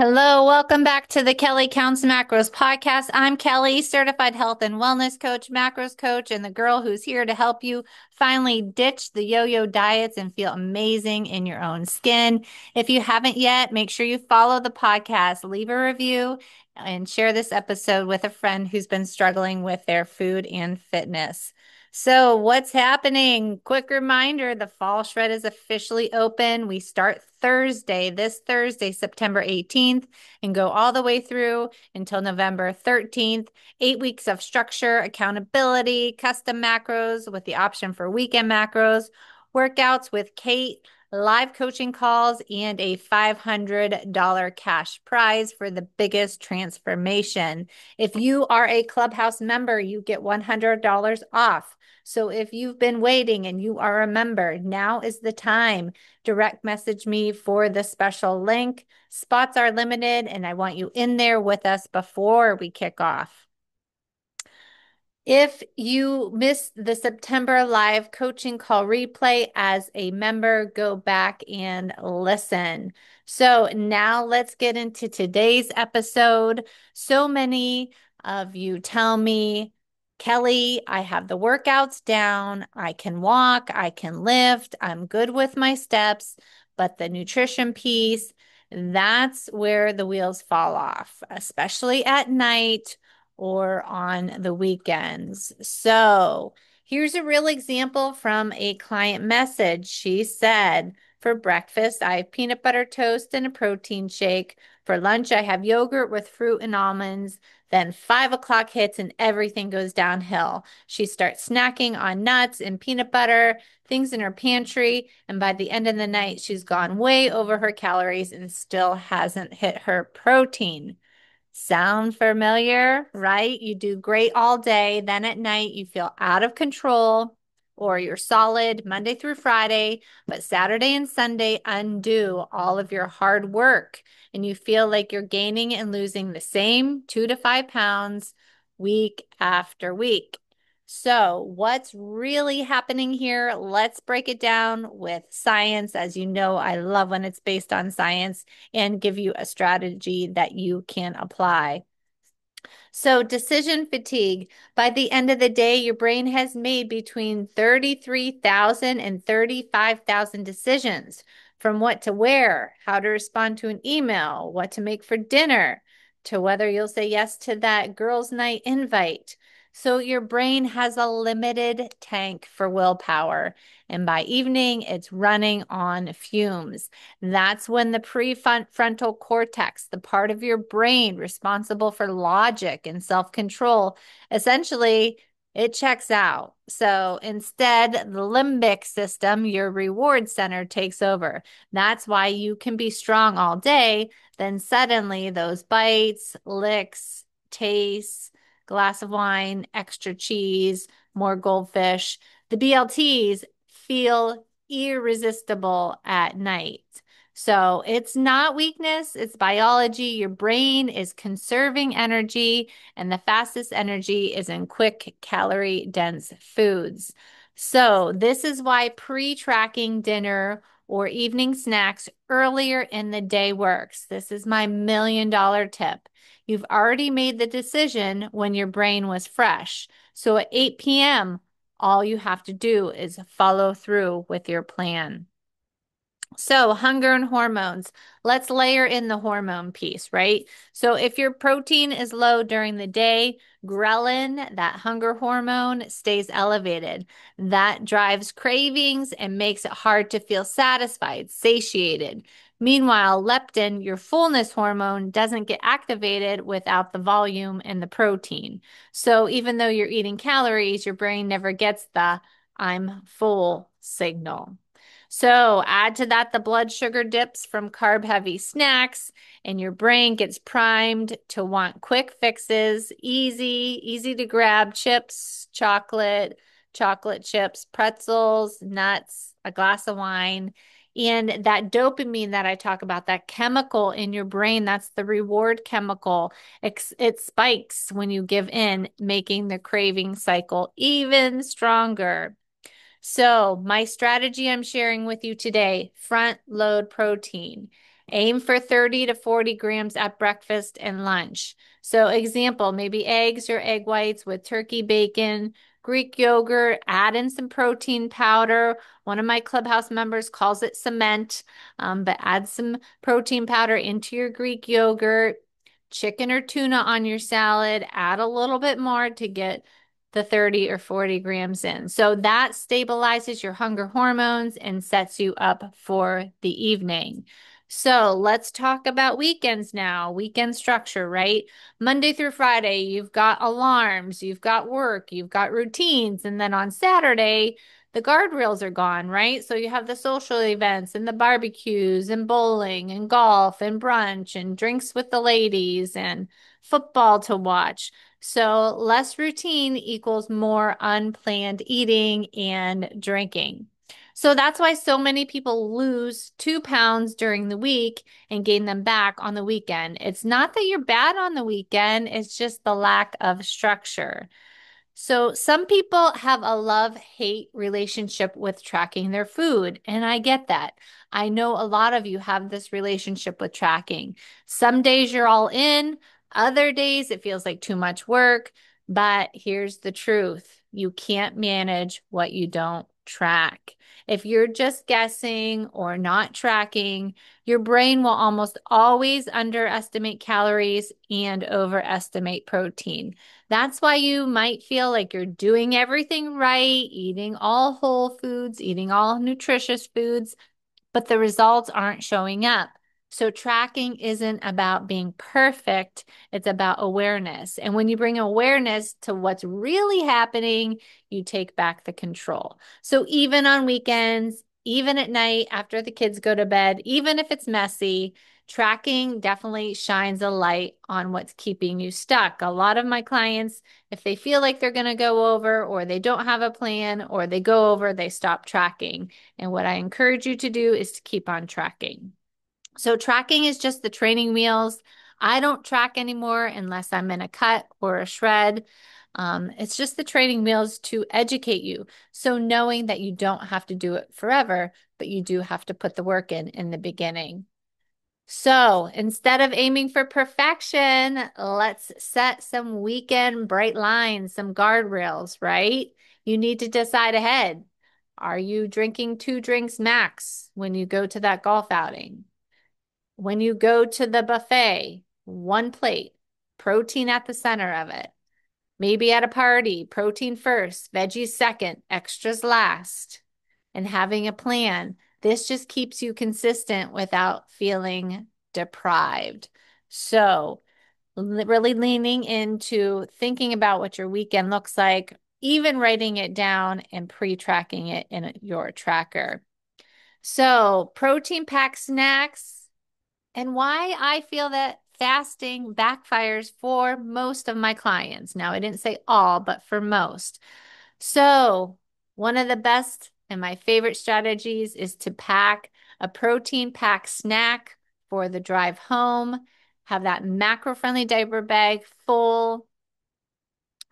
Hello, welcome back to the Kelly Counts Macros podcast. I'm Kelly, certified health and wellness coach, macros coach, and the girl who's here to help you finally ditch the yo-yo diets and feel amazing in your own skin. If you haven't yet, make sure you follow the podcast, leave a review, and share this episode with a friend who's been struggling with their food and fitness. So, what's happening? Quick reminder, the fall shred is officially open. We start this Thursday, September 18th, and go all the way through until November 13th. 8 weeks of structure, accountability, custom macros with the option for weekend macros, workouts with Kate, live coaching calls, and a $500 cash prize for the biggest transformation. If you are a Clubhouse member, you get $100 off. So if you've been waiting and you are a member, now is the time. Direct message me for the special link. Spots are limited, and I want you in there with us before we kick off. If you missed the September live coaching call replay as a member, go back and listen. So now let's get into today's episode. So many of you tell me, Kelly, I have the workouts down. I can walk, I can lift, I'm good with my steps, but the nutrition piece, that's where the wheels fall off, especially at night or on the weekends. So here's a real example from a client message. She said, for breakfast, I have peanut butter toast and a protein shake. For lunch, I have yogurt with fruit and almonds. Then 5 o'clock hits and everything goes downhill. She starts snacking on nuts and peanut butter, things in her pantry. And by the end of the night, she's gone way over her calories and still hasn't hit her protein. Sound familiar, right? You do great all day. Then at night, you feel out of control, or you're solid Monday through Friday, but Saturday and Sunday undo all of your hard work. And you feel like you're gaining and losing the same 2 to 5 pounds week after week. So, what's really happening here? Let's break it down with science. As you know, I love when it's based on science and give you a strategy that you can apply. So, decision fatigue. By the end of the day, your brain has made between 33,000 and 35,000 decisions, from what to wear, how to respond to an email, what to make for dinner, to whether you'll say yes to that girls' night invite. So, your brain has a limited tank for willpower. And by evening, it's running on fumes. That's when the prefrontal cortex, the part of your brain responsible for logic and self-control, essentially it checks out. So instead, the limbic system, your reward center, takes over. That's why you can be strong all day. Then suddenly those bites, licks, tastes, glass of wine, extra cheese, more goldfish, the BLTs feel irresistible at night. So it's not weakness, it's biology. Your brain is conserving energy, and the fastest energy is in quick calorie dense foods. So this is why pre-tracking dinner or evening snacks earlier in the day works. This is my $1,000,000 tip. You've already made the decision when your brain was fresh. So at 8 p.m., all you have to do is follow through with your plan. So, hunger and hormones. Let's layer in the hormone piece, right? So, if your protein is low during the day, ghrelin, that hunger hormone, stays elevated. That drives cravings and makes it hard to feel satisfied, satiated. Meanwhile, leptin, your fullness hormone, doesn't get activated without the volume and the protein. So, even though you're eating calories, your brain never gets the I'm full signal. So add to that the blood sugar dips from carb-heavy snacks, and your brain gets primed to want quick fixes, easy to grab chips, chocolate chips, pretzels, nuts, a glass of wine. And that dopamine that I talk about, that chemical in your brain, that's the reward chemical. It spikes when you give in, making the craving cycle even stronger. So, my strategy I'm sharing with you today, front load protein. Aim for 30 to 40 grams at breakfast and lunch. So, example, maybe eggs or egg whites with turkey bacon, Greek yogurt, add in some protein powder. One of my clubhouse members calls it cement, but add some protein powder into your Greek yogurt, chicken or tuna on your salad, add a little bit more to get the 30 or 40 grams in. So that stabilizes your hunger hormones and sets you up for the evening. So let's talk about weekends now. Weekend structure, right? Monday through Friday, you've got alarms, you've got work, you've got routines. And then on Saturday, the guardrails are gone, right? So you have the social events and the barbecues and bowling and golf and brunch and drinks with the ladies and football to watch. So less routine equals more unplanned eating and drinking. So that's why so many people lose 2 pounds during the week and gain them back on the weekend. It's not that you're bad on the weekend, it's just the lack of structure. So some people have a love-hate relationship with tracking their food, and I get that. I know a lot of you have this relationship with tracking. Some days you're all in, other days it feels like too much work, but here's the truth. You can't manage what you don't track. If you're just guessing or not tracking, your brain will almost always underestimate calories and overestimate protein. That's why you might feel like you're doing everything right, eating all whole foods, eating all nutritious foods, but the results aren't showing up. So tracking isn't about being perfect, it's about awareness. And when you bring awareness to what's really happening, you take back the control. So even on weekends, even at night after the kids go to bed, even if it's messy, tracking definitely shines a light on what's keeping you stuck. A lot of my clients, if they feel like they're going to go over or they don't have a plan or they go over, they stop tracking. And what I encourage you to do is to keep on tracking. So tracking is just the training wheels. I don't track anymore unless I'm in a cut or a shred. It's just the training wheels to educate you. So knowing that you don't have to do it forever, but you do have to put the work in the beginning. So instead of aiming for perfection, let's set some weekend bright lines, some guardrails, right? You need to decide ahead. Are you drinking 2 drinks max when you go to that golf outing? When you go to the buffet, 1 plate, protein at the center of it. Maybe at a party, protein first, veggies second, extras last, and having a plan. This just keeps you consistent without feeling deprived. So, really leaning into thinking about what your weekend looks like, even writing it down and pre-tracking it in your tracker. So, protein packed snacks and why I feel that fasting backfires for most of my clients. Now, I didn't say all, but for most. So, one of the best and my favorite strategies is to pack a protein packed snack for the drive home. Have that macro friendly diaper bag full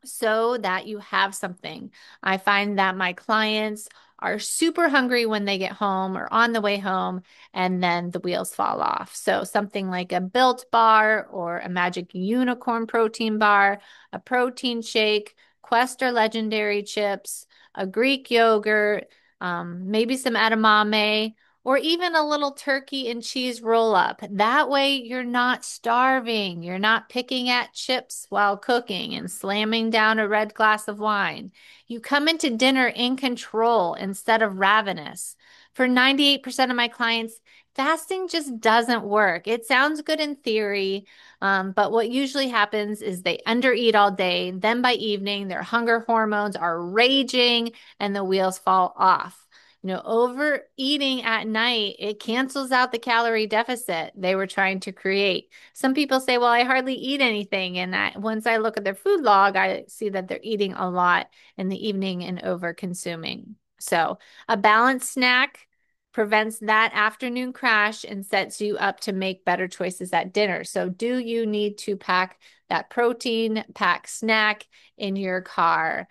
so that you have something. I find that my clients are super hungry when they get home or on the way home, and then the wheels fall off. So, something like a Built bar or a Magic Unicorn protein bar, a protein shake, Quest or Legendary chips, a Greek yogurt, maybe some edamame, or even a little turkey and cheese roll up. That way, you're not starving. You're not picking at chips while cooking and slamming down a red glass of wine. You come into dinner in control instead of ravenous. For 98% of my clients, fasting just doesn't work. It sounds good in theory, but what usually happens is they undereat all day. Then by evening, their hunger hormones are raging and the wheels fall off. Overeating at night, it cancels out the calorie deficit they were trying to create. Some people say, well, I hardly eat anything. And once I look at their food log, I see that they're eating a lot in the evening and over consuming. So a balanced snack prevents that afternoon crash and sets you up to make better choices at dinner. So do you need to pack that protein pack snack in your car?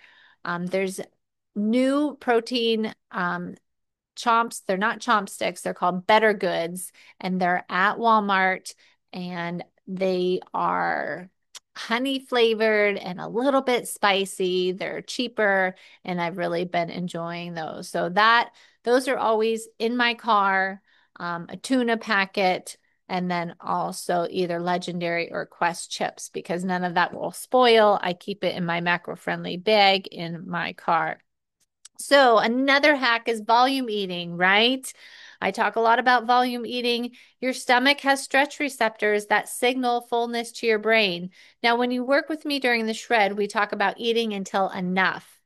There's new protein chomps. They're not chopsticks. They're called Better Goods, and they're at Walmart, and they are honey flavored and a little bit spicy. They're cheaper, and I've really been enjoying those. So those are always in my car, a tuna packet, and then also either Legendary or Quest chips because none of that will spoil. I keep it in my macro-friendly bag in my car. So another hack is volume eating, right? I talk a lot about volume eating. Your stomach has stretch receptors that signal fullness to your brain. Now, when you work with me during the shred, we talk about eating until enough,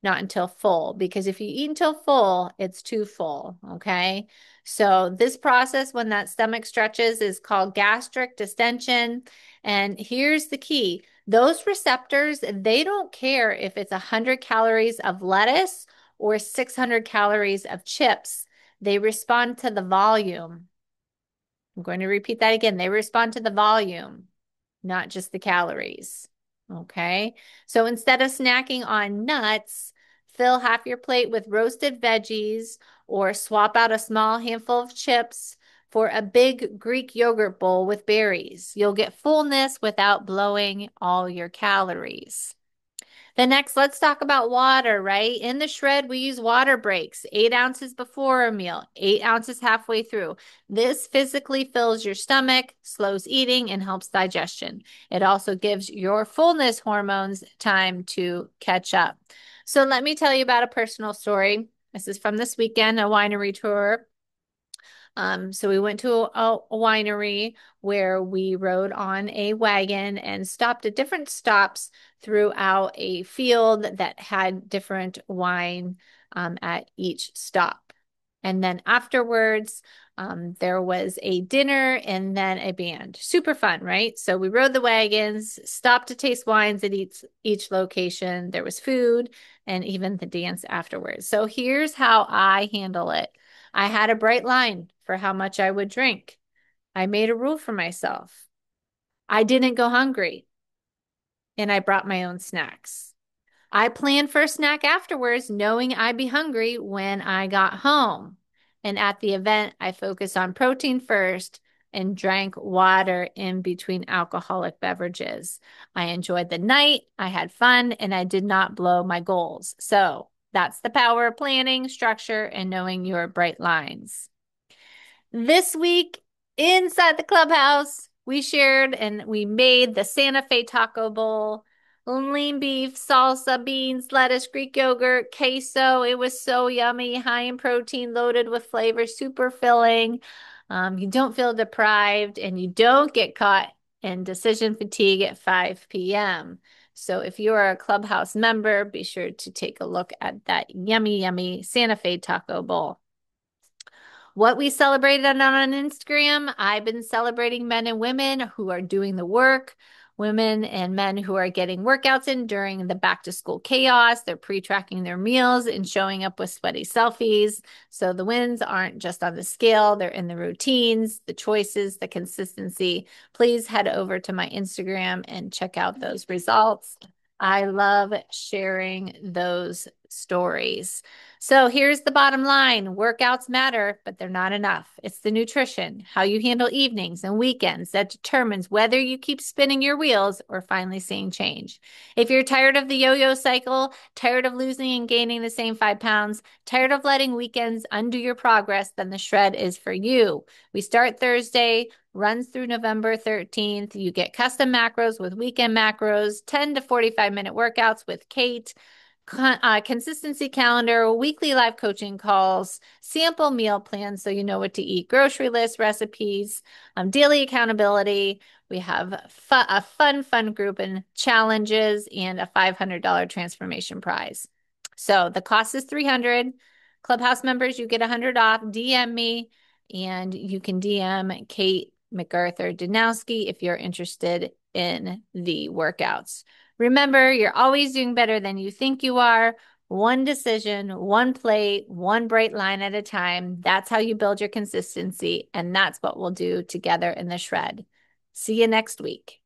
not until full, because if you eat until full, it's too full, okay? So this process, when that stomach stretches, is called gastric distension. And here's the key. Those receptors, they don't care if it's 100 calories of lettuce or 600 calories of chips. They respond to the volume. I'm going to repeat that again. They respond to the volume, not just the calories. Okay. So instead of snacking on nuts, fill half your plate with roasted veggies or swap out a small handful of chips for a big Greek yogurt bowl with berries. You'll get fullness without blowing all your calories. The next, let's talk about water, right? In the shred, we use water breaks, 8 ounces before a meal, 8 ounces halfway through. This physically fills your stomach, slows eating, and helps digestion. It also gives your fullness hormones time to catch up. So let me tell you about a personal story. This is from this weekend, a winery tour. So we went to a winery where we rode on a wagon and stopped at different stops throughout a field that had different wine at each stop. And then afterwards, there was a dinner and then a band. Super fun, right? So we rode the wagons, stopped to taste wines at each location. There was food and even the dance afterwards. So here's how I handle it. I had a bright line for how much I would drink. I made a rule for myself. I didn't go hungry, and I brought my own snacks. I planned for a snack afterwards, knowing I'd be hungry when I got home. And at the event, I focused on protein first and drank water in between alcoholic beverages. I enjoyed the night, I had fun, and I did not blow my goals. So that's the power of planning, structure, and knowing your bright lines. This week inside the clubhouse, we shared and we made the Santa Fe taco bowl, lean beef, salsa, beans, lettuce, Greek yogurt, queso. It was so yummy, high in protein, loaded with flavor, super filling. You don't feel deprived and you don't get caught in decision fatigue at 5 p.m. So if you are a clubhouse member, be sure to take a look at that yummy, yummy Santa Fe taco bowl. What we celebrated on Instagram, I've been celebrating men and women who are doing the work, women and men who are getting workouts in during the back to school chaos. They're pre-tracking their meals and showing up with sweaty selfies. So the wins aren't just on the scale, they're in the routines, the choices, the consistency. Please head over to my Instagram and check out those results. I love sharing those stories. So here's the bottom line. Workouts matter, but they're not enough. It's the nutrition, how you handle evenings and weekends that determines whether you keep spinning your wheels or finally seeing change. If you're tired of the yo-yo cycle, tired of losing and gaining the same 5 pounds, tired of letting weekends undo your progress, then the shred is for you. We start Thursday, runs through November 13th. You get custom macros with weekend macros, 10 to 45-minute workouts with Kate, consistency calendar, weekly live coaching calls, sample meal plans so you know what to eat, grocery list, recipes, daily accountability. We have a fun group and challenges and a $500 transformation prize. So the cost is $300. Clubhouse members, you get $100 off. DM me and you can DM Kate MacArthur Danowski if you're interested in the workouts. Remember, you're always doing better than you think you are. One decision, one plate, one bright line at a time. That's how you build your consistency. And that's what we'll do together in the shred. See you next week.